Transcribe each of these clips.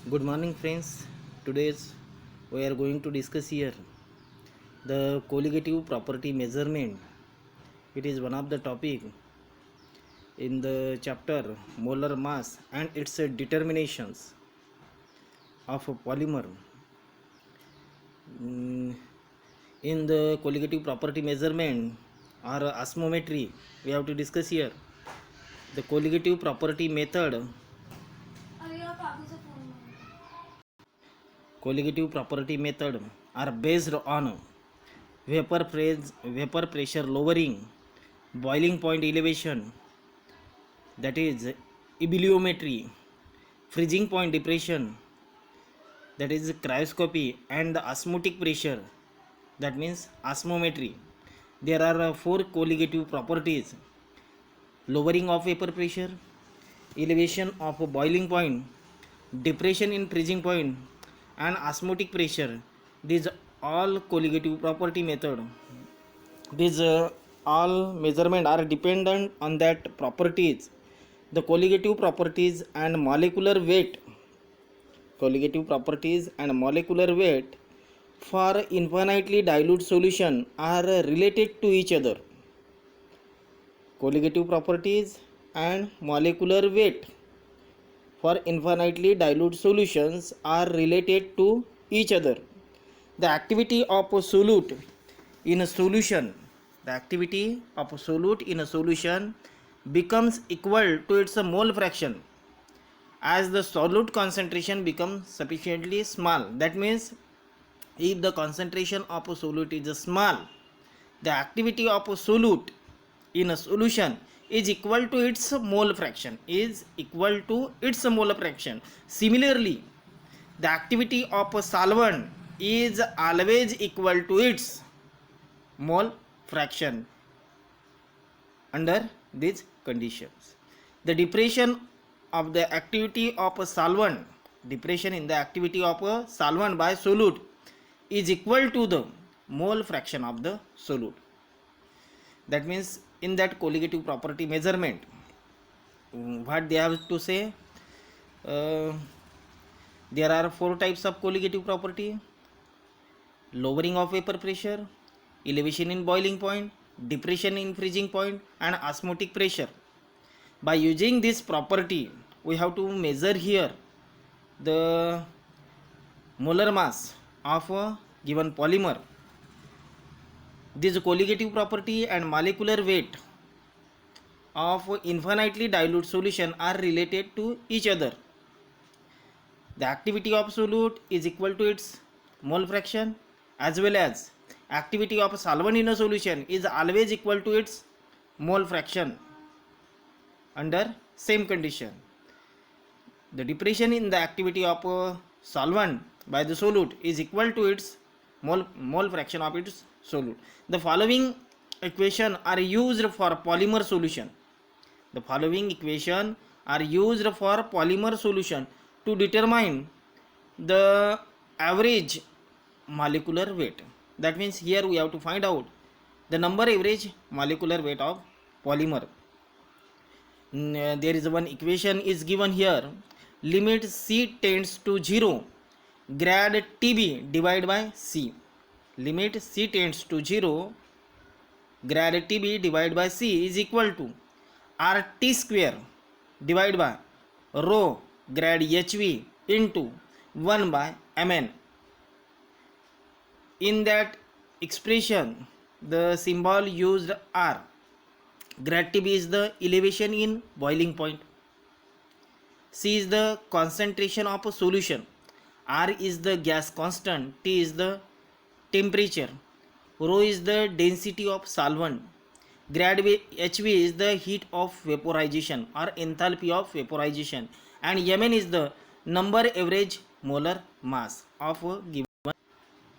Good morning, friends. Today's we are going to discuss here the colligative property measurement. It is one of the topic in the chapter molar mass and its determinations of a polymer. Mm, In the colligative property measurement or osmometry, we have to discuss here the colligative property method. Colligative property method are based on vapor pressure lowering, boiling point elevation, that is ebullimetry, freezing point depression, that is cryoscopy, and the osmotic pressure, that means osmometry. There are four colligative properties: lowering of vapor pressure, elevation of boiling point, depression in freezing point, and osmotic pressure. These all colligative property method. These all measurement are dependent on that properties. The colligative properties and molecular weight. Colligative properties and molecular weight for infinitely dilute solution are related to each other. Colligative properties and molecular weight for infinitely dilute solutions are related to each other. The activity of a solute in a solution, the activity of a solute in a solution becomes equal to its mole fraction as the solute concentration becomes sufficiently small. That means if the concentration of a solute is small, the activity of a solute in a solution is equal to its mole fraction, Similarly, the activity of a solvent is always equal to its mole fraction under these conditions. The depression of the activity of a solvent, depression in the activity of a solvent by solute is equal to the mole fraction of the solute. That means in that colligative property measurement, what they have to say, there are four types of colligative property: lowering of vapor pressure, elevation in boiling point, depression in freezing point, and osmotic pressure. By using this property, we have to measure here the molar mass of a given polymer. This colligative property and molecular weight of infinitely dilute solution are related to each other. The activity of solute is equal to its mole fraction, as well as activity of solvent in a solution is always equal to its mole fraction under same condition. The depression in the activity of a solvent by the solute is equal to its mole fraction of its solute. The following equation are used for polymer solution. The following equation are used for polymer solution to determine the average molecular weight. That means here we have to find out the number average molecular weight of polymer. There is one equation is given here: limit C tends to 0, grad TB divided by C. Limit C tends to 0, grad TB divided by C is equal to RT square divided by rho grad HV into 1 by Mn. In that expression, the symbol used R. Grad TB is the elevation in boiling point. C is the concentration of a solution. R is the gas constant. T is the temperature. Rho is the density of solvent. Grad HV is the heat of vaporization or enthalpy of vaporization, and Mn is the number average molar mass of a given.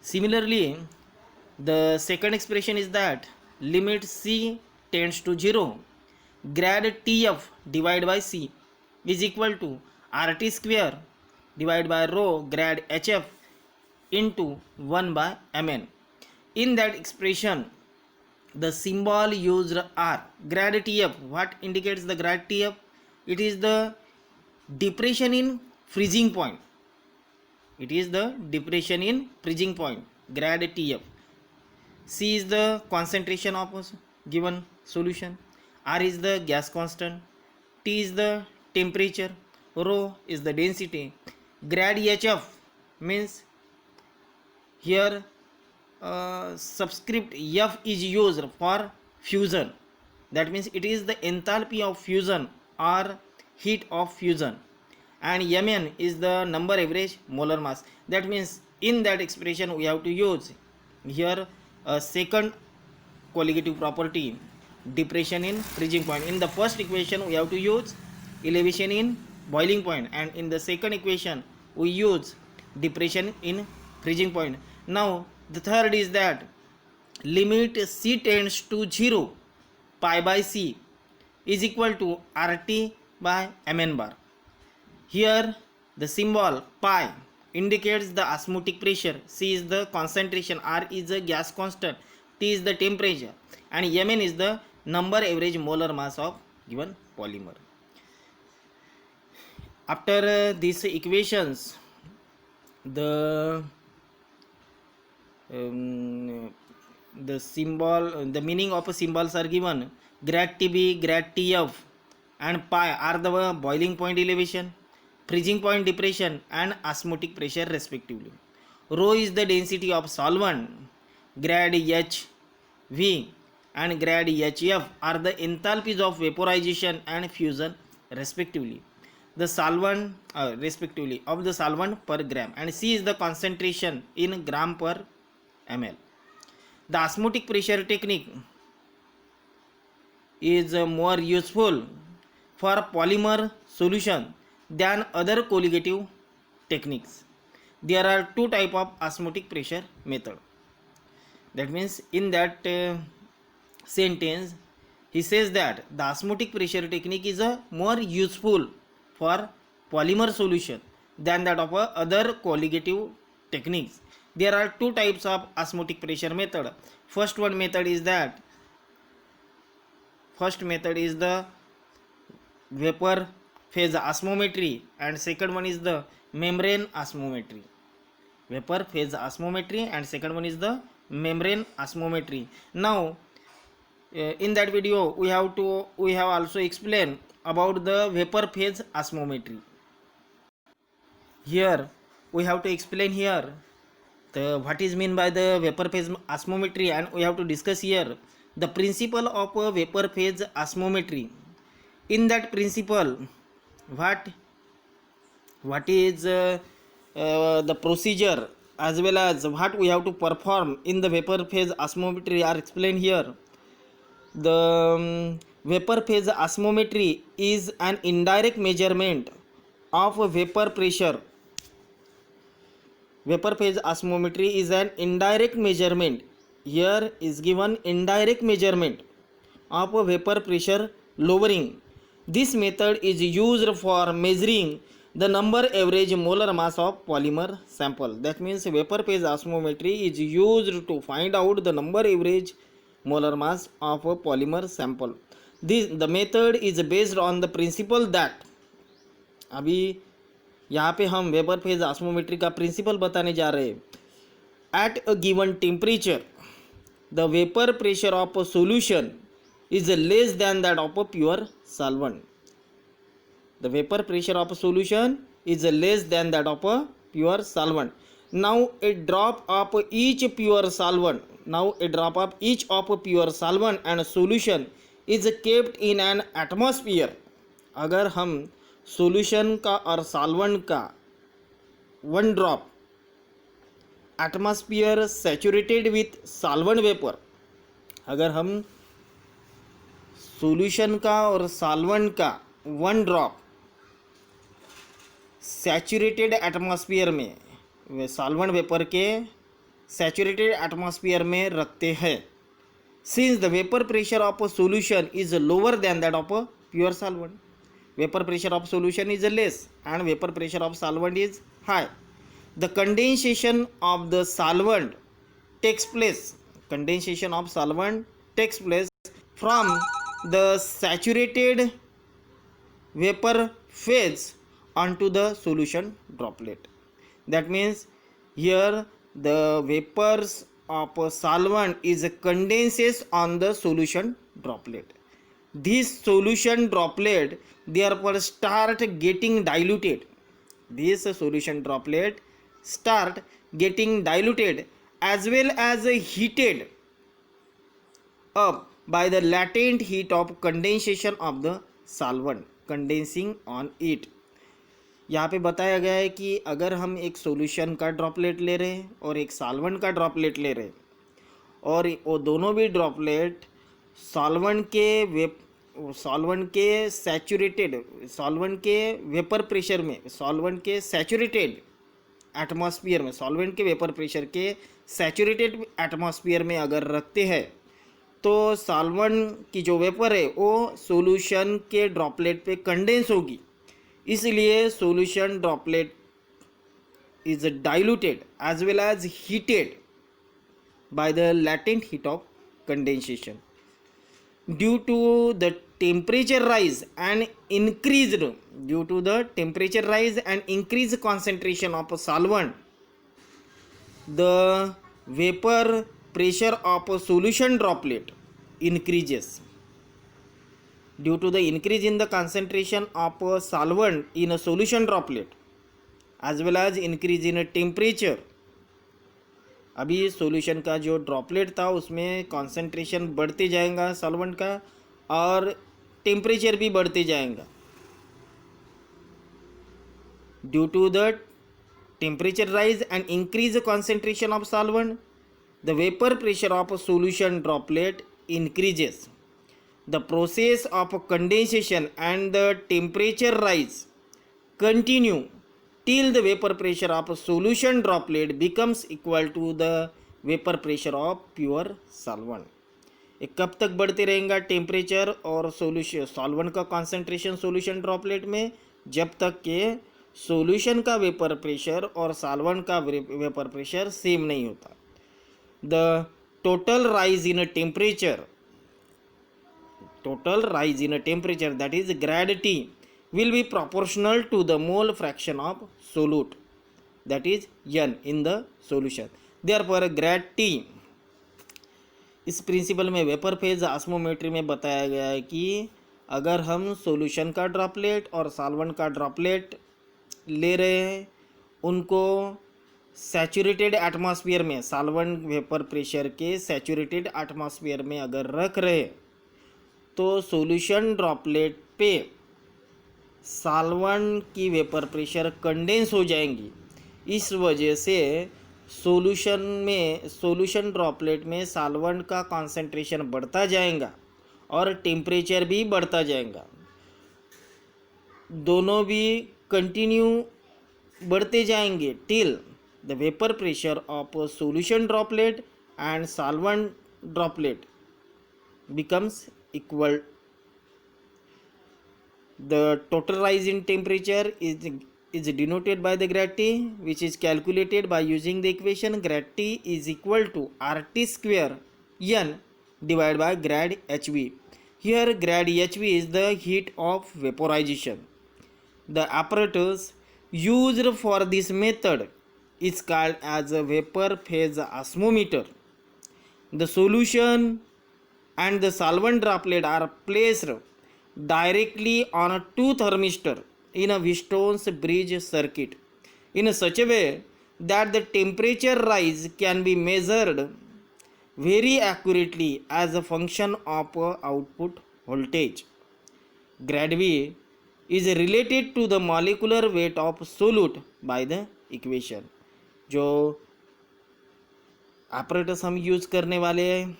Similarly, the second expression is that limit C tends to 0, grad TF divided by C is equal to RT square divided by rho grad HF into 1 by Mn. In that expression, the symbol used R. Grad TF, what indicates the grad TF? It is the depression in freezing point. It is the depression in freezing point, grad TF. C is the concentration of a given solution. R is the gas constant. T is the temperature. Rho is the density. Grad HF means here subscript F is used for fusion. That means it is the enthalpy of fusion or heat of fusion. And Mn is the number average molar mass. That means in that expression we have to use here a second colligative property, depression in freezing point. In the first equation we have to use elevation in boiling point, and in the second equation we use depression in freezing point. Now the third is that limit C tends to 0 pi by C is equal to RT by Mn bar. Here the symbol pi indicates the osmotic pressure, C is the concentration, R is the gas constant, T is the temperature, and Mn is the number average molar mass of given polymer. After these equations, the symbol, the meaning of symbols are given. Grad TB, grad TF and pi are the boiling point elevation, freezing point depression and osmotic pressure respectively. Rho is the density of solvent. Grad HV and grad HF are the enthalpies of vaporization and fusion respectively. The solvent respectively of the solvent per gram, and C is the concentration in gram per ml. The osmotic pressure technique is more useful for polymer solution than other colligative techniques. There are two types of osmotic pressure method. That means in that sentence he says that the osmotic pressure technique is more useful for polymer solution than that of other colligative techniques. There are two types of osmotic pressure method. First method is the vapor phase osmometry, and second one is the membrane osmometry. Vapor phase osmometry and second one is the membrane osmometry. Now in that video we have also explained about the vapor phase osmometry. Here we have to explain here what is meant by the vapor phase osmometry, and we have to discuss here the principle of vapor phase osmometry. In that principle, what is the procedure as well as what we have to perform in the vapor phase osmometry are explained here. The vapor phase osmometry is an indirect measurement of vapor pressure. Vapor phase osmometry is an indirect measurement. Here is given indirect measurement of vapor pressure lowering. This method is used for measuring the number average molar mass of polymer sample. That means vapor phase osmometry is used to find out the number average molar mass of a polymer sample. The method is based on the principle that, अभी यहाँ पे हम vapour phase ऑस्मोमेट्री का principal बताने जा रहे हैं. At a given temperature, the vapor pressure of a solution is less than that of a pure solvent. The vapor pressure of a solution is less than that of a pure solvent. Now a drop of each pure solvent. And a solution is kept in an atmosphere. अगर हम solution का और solvent का one drop atmosphere saturated with solvent vapor, अगर हम solution का और solvent का one drop सैचुरेटेड एटमॉस्फेयर में, सॉल्वेंट वेपर के सैचुरेटेड एटमॉस्फेयर में रखते हैं, since the vapour pressure of a solution is lower than that of a pure solvent. Vapour pressure of solution is less and vapour pressure of solvent is high. The condensation of the solvent takes place. Condensation of solvent takes place from the saturated vapour phase onto the solution droplet. That means here the vapors of a solvent is condenses on the solution droplet. This solution droplet therefore start getting diluted. This solution droplet start getting diluted as well as heated up by the latent heat of condensation of the solvent condensing on it. यहाँ पे बताया गया है कि अगर हम एक solution का ड्रॉपलेट ले रहे हैं और एक सॉल्वेंट का ड्रॉपलेट ले रहे हैं और वो दोनों भी ड्रॉपलेट सॉल्वेंट के सैचुरेटेड सॉल्वेंट के वेपर प्रेशर में सॉल्वेंट के सैचुरेटेड एटमॉस्फेयर में सॉल्वेंट के वेपर प्रेशर के सैचुरेटेड एटमॉस्फेयर में अगर रखते हैं तो सॉल्वेंट की जो वेपर है वो सॉल्यूशन के ड्रॉपलेट पे कंडेंस होगी, इसलिए solution droplet is diluted as well as heated by the latent heat of condensation due to the temperature rise and increase concentration of a solvent. The vapor pressure of a solution droplet increases. Due to the increase in the concentration of a solvent in a solution droplet as well as increase in a temperature. अभी solution का जो droplet था उसमें concentration बढ़ते जाएगा solvent का और temperature भी बढ़ते जाएगा. Due to the temperature rise and increase concentration of solvent the vapour pressure of solution droplet increases. The process of condensation and the temperature rise continue till the vapor pressure of a solution droplet becomes equal to the vapor pressure of pure solvent. ये कब तक बढ़ते रहेगा temperature और solvent का concentration solution droplet में, जब तक के सॉल्यूशन का वेपर प्रेशर और सॉल्वेंट का वेपर प्रेशर सेम नहीं होता. The total rise in temperature that is grad T will be proportional to the mole fraction of solute that is N in the solution. Therefore grad T इस principal में vapour phase ऑस्मोमेट्री में बताया गया है कि अगर हम सॉल्यूशन का ड्रॉपलेट और सॉल्वेंट का ड्रॉपलेट ले रहे हैं, उनको सैचुरेटेड एटमॉस्फेयर में सॉल्वेंट वेपर प्रेशर के सैचुरेटेड एटमॉस्फेयर में अगर रख रहे तो सॉल्यूशन ड्रॉपलेट पे सॉल्वेंट की वेपर प्रेशर कंडेंस हो जाएंगी. इस वजह से सॉल्यूशन ड्रॉपलेट में सॉल्वेंट का कॉन्सेंट्रेशन बढ़ता जाएगा और टेम्परेचर भी बढ़ता जाएगा. दोनों भी कंटिन्यू बढ़ते जाएंगे till the vapour pressure of solution droplet and solvent droplet becomes equal. The total rise in temperature is denoted by the grad T, which is calculated by using the equation grad T is equal to RT square N divided by grad HV. Here grad HV is the heat of vaporization. The apparatus used for this method is called as a vapor phase osmometer. The solution and the solvent droplet are placed directly on a two thermistor in a Wheatstone's bridge circuit in such a way that the temperature rise can be measured very accurately as a function of output voltage. Grad V is related to the molecular weight of solute by the equation. जो apparatus हम use करने वाले हैं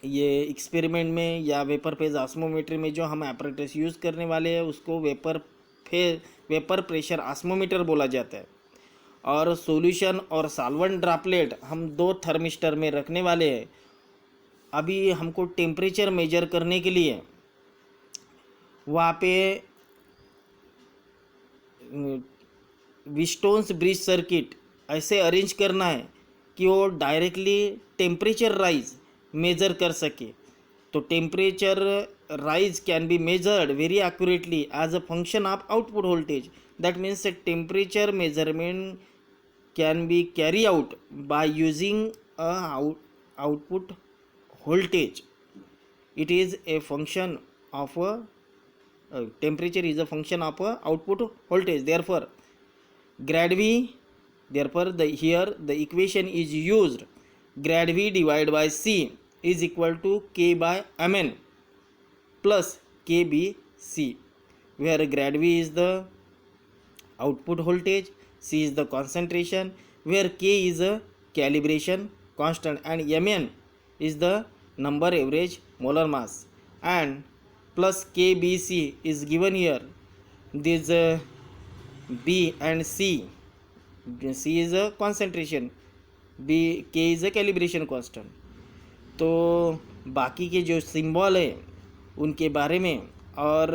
ये experiment में या vapour phase osmometer में, जो हम एपरेटस यूज़ करने वाले हैं उसको वेपर प्रेशर ऑस्मोमीटर बोला जाता है. और सॉल्यूशन और सॉल्वेंट ड्रॉपलेट हम दो थर्मिस्टर में रखने वाले हैं. अभी हमको टेम्परेचर मेजर करने के लिए वहाँ पे व्हीटस्टोन्स ब्रिज सर्किट ऐसे अरेंज करना है कि वो डायरेक्टली टेम्परेचर राइज मेजर कर सके. तो temperature rise can be measured very accurately as a function of output voltage. That means temperature measurement can be carried out by using a output voltage. It is a function of a temperature is a function of a output voltage. Therefore, grad V, therefore here the equation is used, grad V divided by C is equal to K by Mn plus KBC, where grad V is the output voltage, C is the concentration, where K is a calibration constant, and Mn is the number average molar mass, and plus KBC is given here. This B and C is a concentration, K is a calibration constant. तो बाकी के जो symbol है उनके बारे में और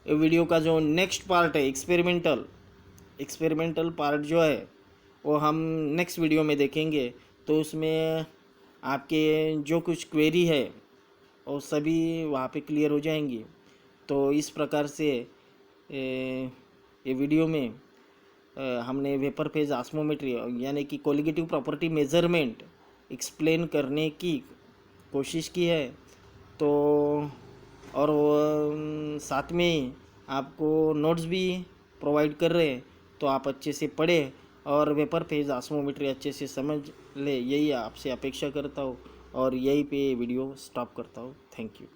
video का जो नेक्स्ट पार्ट है एक्सपेरिमेंटल पार्ट जो है वो हम नेक्स्ट वीडियो में देखेंगे। तो उसमें आपके जो कुछ क्वेरी है वो सभी वहाँ पे क्लियर हो जाएंगी। तो इस प्रकार से ये वीडियो में हमने वेपर फेज ऑस्मोमेट्री यानी कि कोलिगेटिव प्रॉपर्टी मेज़रमेंट एक्सप्लेन करने की कोशिश की है। तो और साथ में आपको नोट्स भी प्रोवाइड कर रहे हैं, तो आप अच्छे से पढ़ें और वेपर फेज ऑस्मोमेट्री अच्छे से समझ ले, यही आपसे अपेक्षा करता हूँ और यहीं पे वीडियो स्टॉप करता हूँ। Thank you.